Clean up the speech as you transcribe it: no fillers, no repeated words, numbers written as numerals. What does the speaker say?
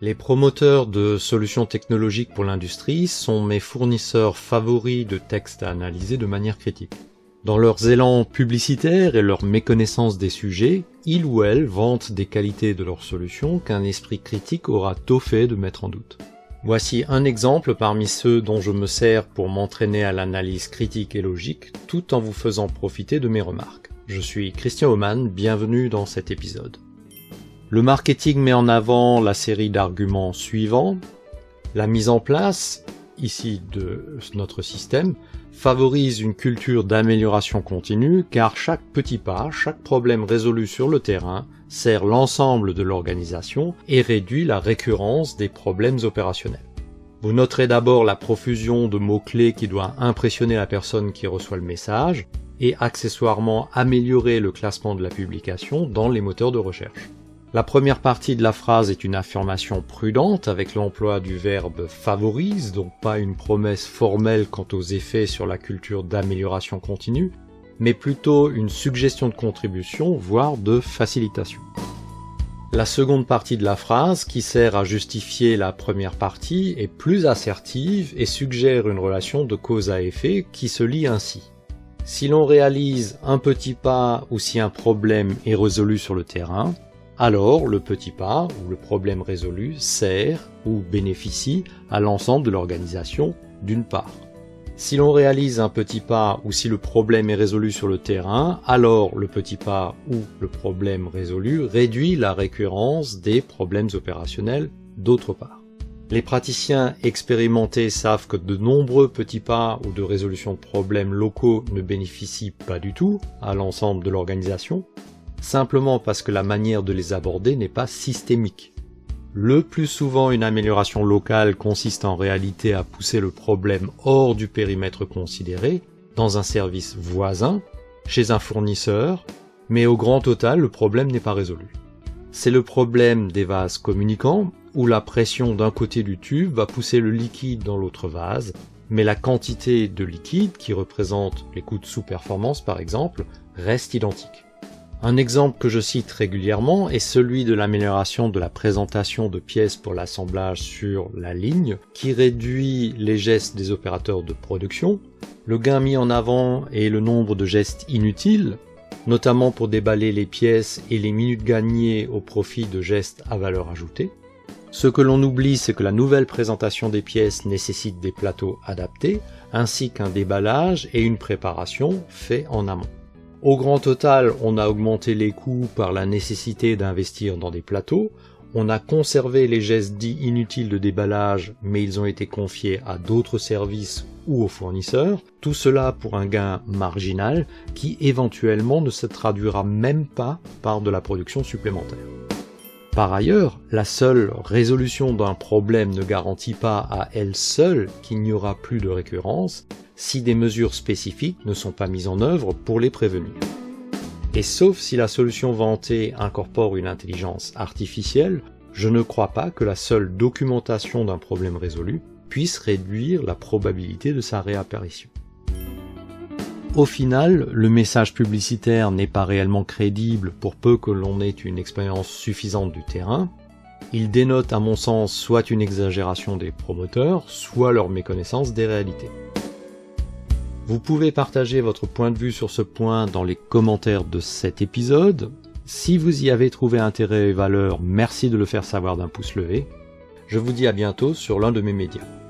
Les promoteurs de solutions technologiques pour l'industrie sont mes fournisseurs favoris de textes à analyser de manière critique. Dans leurs élans publicitaires et leur méconnaissance des sujets, ils ou elles vantent des qualités de leurs solutions qu'un esprit critique aura tôt fait de mettre en doute. Voici un exemple parmi ceux dont je me sers pour m'entraîner à l'analyse critique et logique, tout en vous faisant profiter de mes remarques. Je suis Christian Oman, bienvenue dans cet épisode. Le marketing met en avant la série d'arguments suivants. La mise en place, ici de notre système, favorise une culture d'amélioration continue car chaque petit pas, chaque problème résolu sur le terrain sert l'ensemble de l'organisation et réduit la récurrence des problèmes opérationnels. Vous noterez d'abord la profusion de mots-clés qui doit impressionner la personne qui reçoit le message et accessoirement améliorer le classement de la publication dans les moteurs de recherche. La première partie de la phrase est une affirmation prudente avec l'emploi du verbe favorise, donc pas une promesse formelle quant aux effets sur la culture d'amélioration continue, mais plutôt une suggestion de contribution, voire de facilitation. La seconde partie de la phrase, qui sert à justifier la première partie, est plus assertive et suggère une relation de cause à effet qui se lit ainsi. Si l'on réalise un petit pas ou si un problème est résolu sur le terrain, alors le petit pas ou le problème résolu sert ou bénéficie à l'ensemble de l'organisation d'une part. Si l'on réalise un petit pas ou si le problème est résolu sur le terrain, alors le petit pas ou le problème résolu réduit la récurrence des problèmes opérationnels d'autre part. Les praticiens expérimentés savent que de nombreux petits pas ou de résolution de problèmes locaux ne bénéficient pas du tout à l'ensemble de l'organisation, simplement parce que la manière de les aborder n'est pas systémique. Le plus souvent, une amélioration locale consiste en réalité à pousser le problème hors du périmètre considéré, dans un service voisin, chez un fournisseur, mais au grand total, le problème n'est pas résolu. C'est le problème des vases communicants, où la pression d'un côté du tube va pousser le liquide dans l'autre vase, mais la quantité de liquide, qui représente les coûts de sous-performance par exemple, reste identique. Un exemple que je cite régulièrement est celui de l'amélioration de la présentation de pièces pour l'assemblage sur la ligne, qui réduit les gestes des opérateurs de production. Le gain mis en avant est le nombre de gestes inutiles, notamment pour déballer les pièces et les minutes gagnées au profit de gestes à valeur ajoutée. Ce que l'on oublie, c'est que la nouvelle présentation des pièces nécessite des plateaux adaptés, ainsi qu'un déballage et une préparation faits en amont. Au grand total, on a augmenté les coûts par la nécessité d'investir dans des plateaux, on a conservé les gestes dits inutiles de déballage, mais ils ont été confiés à d'autres services ou aux fournisseurs, tout cela pour un gain marginal qui éventuellement ne se traduira même pas par de la production supplémentaire. Par ailleurs, la seule résolution d'un problème ne garantit pas à elle seule qu'il n'y aura plus de récurrence si des mesures spécifiques ne sont pas mises en œuvre pour les prévenir. Et sauf si la solution vantée incorpore une intelligence artificielle, je ne crois pas que la seule documentation d'un problème résolu puisse réduire la probabilité de sa réapparition. Au final, le message publicitaire n'est pas réellement crédible pour peu que l'on ait une expérience suffisante du terrain. Il dénote à mon sens soit une exagération des promoteurs, soit leur méconnaissance des réalités. Vous pouvez partager votre point de vue sur ce point dans les commentaires de cet épisode. Si vous y avez trouvé intérêt et valeur, merci de le faire savoir d'un pouce levé. Je vous dis à bientôt sur l'un de mes médias.